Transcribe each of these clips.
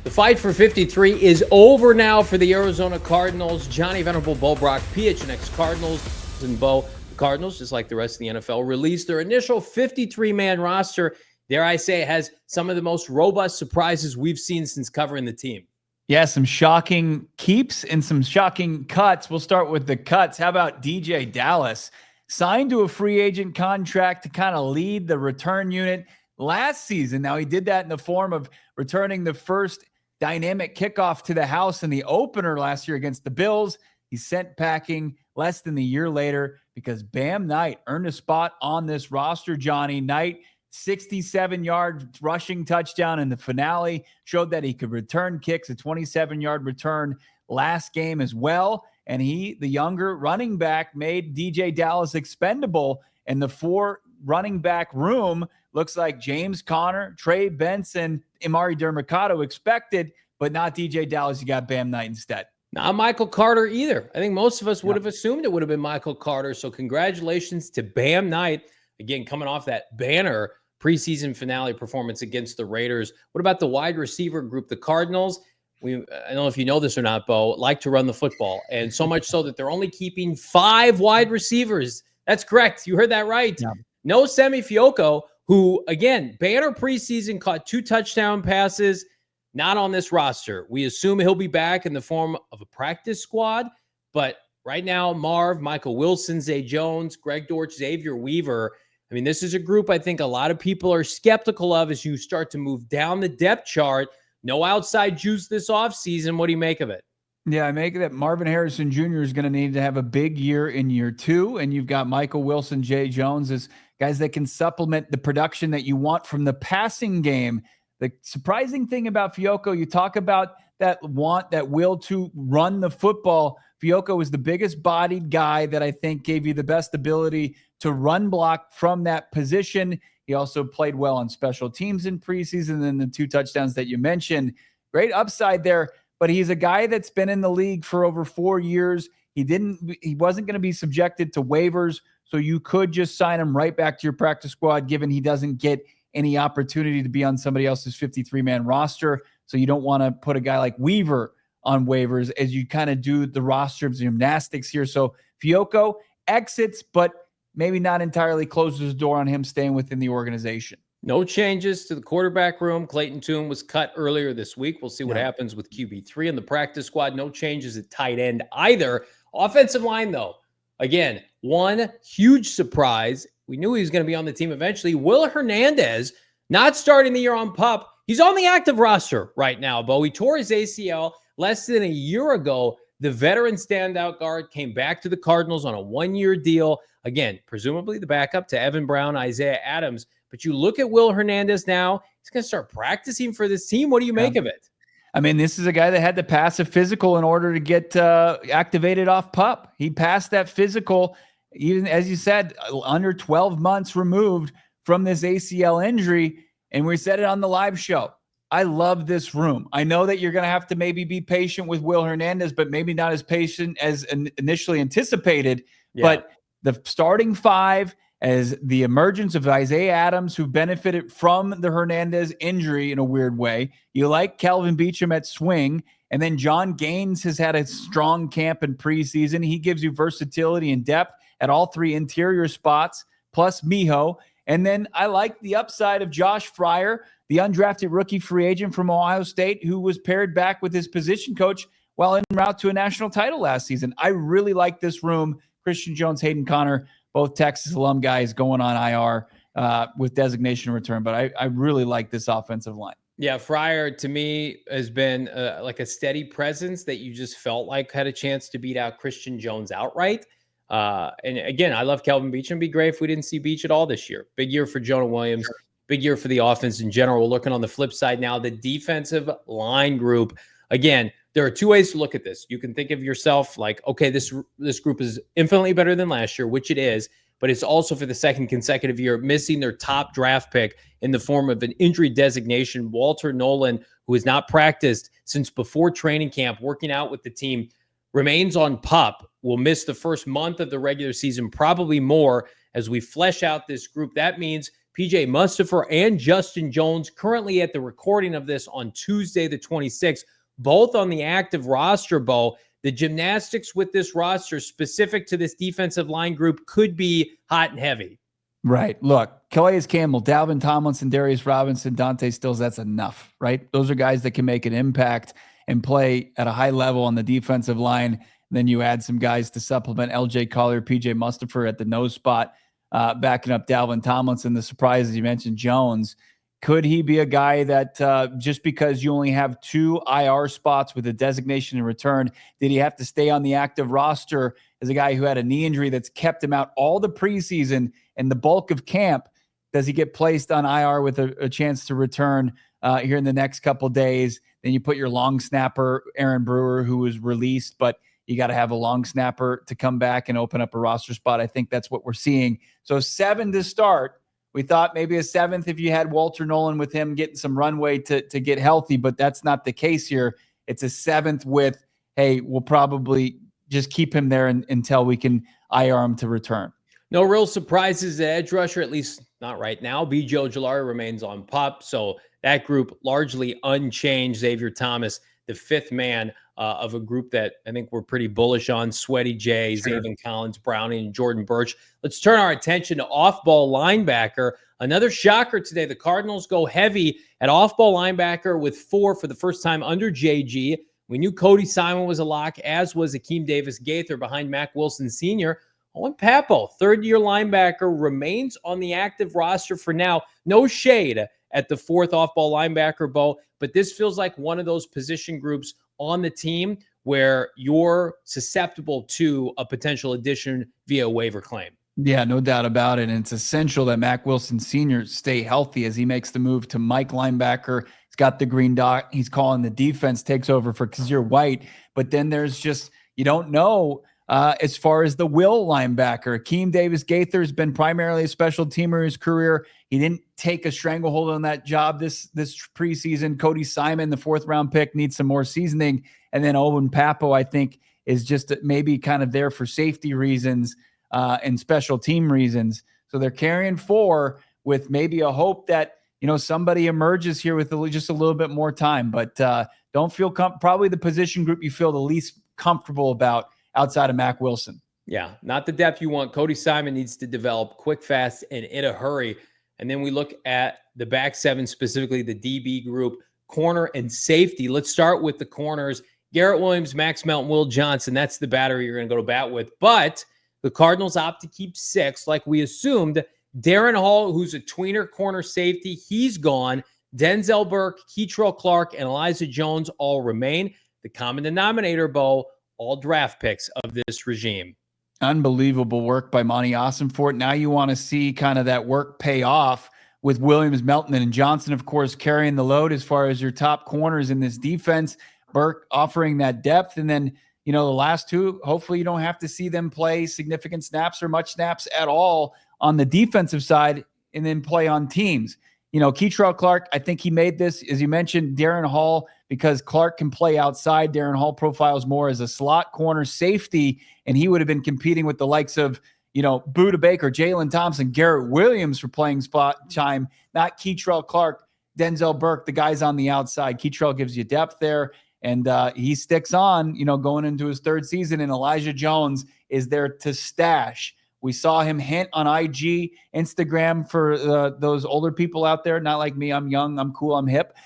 The fight for 53 is over now for the Arizona Cardinals. Johnny Venerable, Bo Brock, PHNX Cardinals. And Bo, the Cardinals, just like the rest of the NFL, released their initial 53-man roster. Dare I say, it has some of the most robust surprises we've seen since covering the team. Yeah, some shocking keeps and some shocking cuts. We'll start with the cuts. How about DJ Dallas? Signed to a free agent contract to kind of lead the return unit last season. Now, he did that in the form of returning the first dynamic kickoff to the house in the opener last year against the Bills. He's sent packing less than a year later because Bam Knight earned a spot on this roster. Johnny Knight, 67-yard rushing touchdown in the finale, showed that he could return kicks, a 27-yard return last game as well. And he, the younger running back, made DJ Dallas expendable. And the 4 running back room looks like James Conner, Trey Benson, Imari Dermacado expected, but not DJ Dallas. You got Bam Knight instead. Not Michael Carter either. I think most of us would have assumed it would have been Michael Carter. So congratulations to Bam Knight. Again, coming off that banner preseason finale performance against the Raiders. What about the wide receiver group? The Cardinals, I don't know if you know this or not, Bo, like to run the football. And so much so that they're only keeping 5 wide receivers. That's correct. You heard that right. Yeah. No Semi Fioco, who, again, banner preseason, caught 2 touchdown passes, not on this roster. We assume he'll be back in the form of a practice squad. But right now, Marv, Michael Wilson, Zay Jones, Greg Dortch, Xavier Weaver, I mean, this is a group I think a lot of people are skeptical of as you start to move down the depth chart. No outside juice this offseason. What do you make of it? Yeah, I make it that Marvin Harrison Jr. is going to need to have a big year in year 2. And you've got Michael Wilson, Jay Jones as guys that can supplement the production that you want from the passing game. The surprising thing about Fioco, you talk about that will to run the football. Fioco is the biggest bodied guy that I think gave you the best ability to run block from that position. He also played well on special teams in preseason, and the 2 touchdowns that you mentioned. Great upside there, but he's a guy that's been in the league for over 4 years. He wasn't going to be subjected to waivers, so you could just sign him right back to your practice squad, given he doesn't get any opportunity to be on somebody else's 53-man roster. So you don't want to put a guy like Weaver on waivers as you kind of do the roster gymnastics here. So Fioco exits, but maybe not entirely closes the door on him staying within the organization. No changes to the quarterback room. Clayton Tune was cut earlier this week. We'll see what happens with QB3 in the practice squad. No changes at tight end either. Offensive line, though, again, one huge surprise. We knew he was going to be on the team eventually. Will Hernandez, not starting the year on PUP. He's on the active roster right now, Bo. He tore his ACL less than a year ago. The veteran standout guard came back to the Cardinals on a 1-year deal. Again, presumably the backup to Evan Brown, Isaiah Adams. But you look at Will Hernandez now, he's going to start practicing for this team. What do you make of it? I mean, this is a guy that had to pass a physical in order to get activated off PUP. He passed that physical, even as you said, under 12 months removed from this ACL injury. And we said it on the live show. I love this room. I know that you're going to have to maybe be patient with Will Hernandez, but maybe not as patient as initially anticipated. Yeah. But the starting 5, as the emergence of Isaiah Adams, who benefited from the Hernandez injury in a weird way. You like Kelvin Beachum at swing. And then John Gaines has had a strong camp in preseason. He gives you versatility and depth at all 3 interior spots, plus Miho. And then I like the upside of Josh Fryer, the undrafted rookie free agent from Ohio State, who was paired back with his position coach while en route to a national title last season. I really like this room. Christian Jones, Hayden Connor, both Texas alum guys going on IR with designation return. But I really like this offensive line. Yeah, Fryer, to me, has been like a steady presence that you just felt like had a chance to beat out Christian Jones outright. And again, I love Kelvin Beachum. It'd be great if we didn't see Beach at all this year. Big year for Jonah Williams. Big year for the offense in general. We're looking on the flip side now, the defensive line group. Again, there are 2 ways to look at this. You can think of yourself like, okay, this group is infinitely better than last year, which it is, but it's also for the second consecutive year missing their top draft pick in the form of an injury designation. Walter Nolan, who has not practiced since before training camp, working out with the team, remains on PUP, will miss the first month of the regular season, probably more, as we flesh out this group. That means PJ Mustipher and Justin Jones, currently at the recording of this on Tuesday the 26th, both on the active roster, Bo. The gymnastics with this roster specific to this defensive line group could be hot and heavy. Right. Look, Calais Campbell, Dalvin Tomlinson, Darius Robinson, Dante Stills, that's enough, right? Those are guys that can make an impact and play at a high level on the defensive line. Then you add some guys to supplement LJ Collier, PJ Mustipher at the nose spot, backing up Dalvin Tomlinson. The surprise, as you mentioned, Jones. Could he be a guy that just because you only have 2 IR spots with a designation in return, did he have to stay on the active roster as a guy who had a knee injury that's kept him out all the preseason and the bulk of camp? Does he get placed on IR with a chance to return here in the next couple days? Then you put your long snapper, Aaron Brewer, who was released, but you got to have a long snapper to come back and open up a roster spot. I think that's what we're seeing. So 7 to start. We thought maybe a 7th if you had Walter Nolan with him getting some runway to get healthy, but that's not the case here. It's a 7th with, hey, we'll probably just keep him there until we can IR him to return. No real surprises at edge rusher, at least not right now. B. Joe Ojulari remains on PUP, so that group largely unchanged. Xavier Thomas, the 5th man of a group that I think we're pretty bullish on. Sweaty J, Sure. Zaven Collins, Browning, and Jordan Birch. Let's turn our attention to off-ball linebacker. Another shocker today. The Cardinals go heavy at off-ball linebacker with 4 for the first time under JG. We knew Cody Simon was a lock, as was Akeem Davis-Gaither behind Mac Wilson Sr. Owen Pappo, 3rd-year linebacker, remains on the active roster for now. No shade at the 4th off-ball linebacker, Bo, but this feels like one of those position groups on the team where you're susceptible to a potential addition via waiver claim. Yeah, no doubt about it. And it's essential that Mac Wilson Sr. stay healthy as he makes the move to Mike linebacker. He's got the green dot. He's calling the defense, takes over for Kazir White. But then there's just, you don't know as far as the will linebacker. Akeem Davis-Gaither has been primarily a special teamer in his career. He didn't take a stranglehold on that job this preseason. Cody Simon, the 4th-round pick, needs some more seasoning. And then Owen Pappo, I think, is just maybe kind of there for safety reasons and special team reasons. So they're carrying 4 with maybe a hope that, somebody emerges here with just a little bit more time. But don't feel probably the position group you feel the least comfortable about outside of Mac Wilson. Yeah, not the depth you want. Cody Simon needs to develop quick, fast, and in a hurry. And then we look at the back 7, specifically the DB group, corner and safety. Let's start with the corners. Garrett Williams, Max Melton, Will Johnson. That's the battery you're going to go to bat with. But the Cardinals opt to keep 6, like we assumed. Darren Hall, who's a tweener corner safety, he's gone. Denzel Burke, Keitrell Clark, and Elijah Jones all remain. The common denominator, Bo, all draft picks of this regime. Unbelievable work by Monty Ossenfort. Now you want to see kind of that work pay off with Williams, Melton, and Johnson, of course, carrying the load as far as your top corners in this defense. Burke offering that depth. And then, the last 2, hopefully you don't have to see them play significant snaps or much snaps at all on the defensive side and then play on teams. Keitrell Clark, I think he made this, as you mentioned, Darren Hall, because Clark can play outside. Darren Hall profiles more as a slot corner safety, and he would have been competing with the likes of, Budda Baker, Jalen Thompson, Garrett Williams for playing spot time, not Keitrell Clark, Denzel Burke, the guys on the outside. Keitrell gives you depth there, and he sticks on, going into his 3rd season, and Elijah Jones is there to stash. We saw him hint on IG, Instagram for those older people out there. Not like me. I'm young. I'm cool. I'm hip.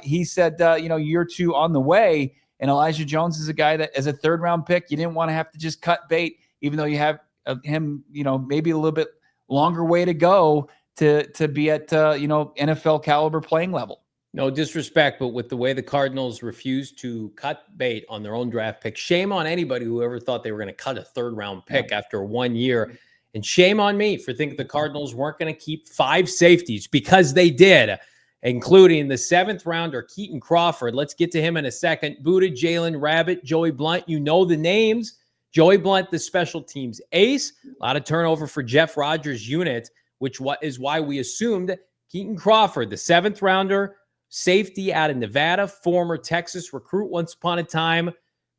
He said, year 2 on the way. And Elijah Jones is a guy that as a 3rd-round pick, you didn't want to have to just cut bait, even though you have him, maybe a little bit longer way to go to be at, NFL caliber playing level. No disrespect, but with the way the Cardinals refused to cut bait on their own draft pick, shame on anybody who ever thought they were going to cut a 3rd-round pick after 1 year. And shame on me for thinking the Cardinals weren't going to keep 5 safeties, because they did, including the 7th rounder, Keaton Crawford. Let's get to him in a second. Budda, Jalen Rabbit, Joey Blunt. You know the names. Joey Blunt, the special teams ace. A lot of turnover for Jeff Rogers' unit, which is why we assumed Keaton Crawford, the 7th rounder, safety out of Nevada, former Texas recruit once upon a time,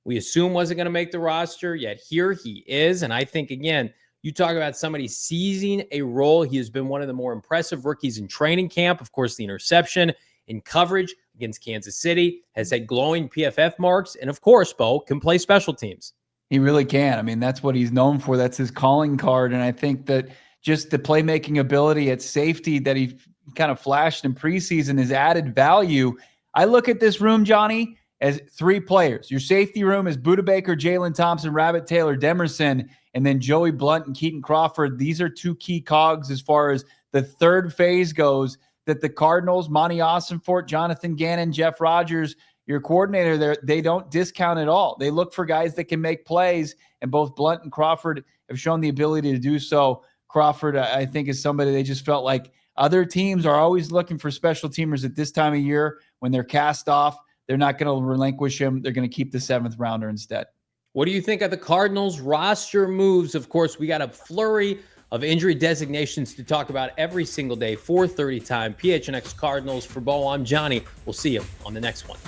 we assume wasn't going to make the roster, yet here he is. And I think, again, You talk about somebody seizing a role. He has been one of the more impressive rookies in training camp. Of course, the interception in coverage against Kansas City has had glowing PFF marks. And of course, Bo can play special teams. He really can. I mean, that's what he's known for. That's his calling card. And I think that just the playmaking ability at safety that he kind of flashed in preseason is added value. I look at this room, Johnny, as 3 players. Your safety room is Budda Baker, Jalen Thompson, Rabbit Taylor, Demerson, and then Joey Blunt and Keaton Crawford. These are 2 key cogs as far as the third phase goes, that the Cardinals, Monty Ossenfort, Jonathan Gannon, Jeff Rogers, your coordinator there, they don't discount at all. They look for guys that can make plays, and both Blunt and Crawford have shown the ability to do so. Crawford, I think, is somebody they just felt like other teams are always looking for special teamers at this time of year when they're cast off. They're not going to relinquish him. They're going to keep the 7th rounder instead. What do you think of the Cardinals roster moves? Of course, we got a flurry of injury designations to talk about every single day, 4:30 time. PHNX Cardinals. For Bo, I'm Johnny. We'll see you on the next one.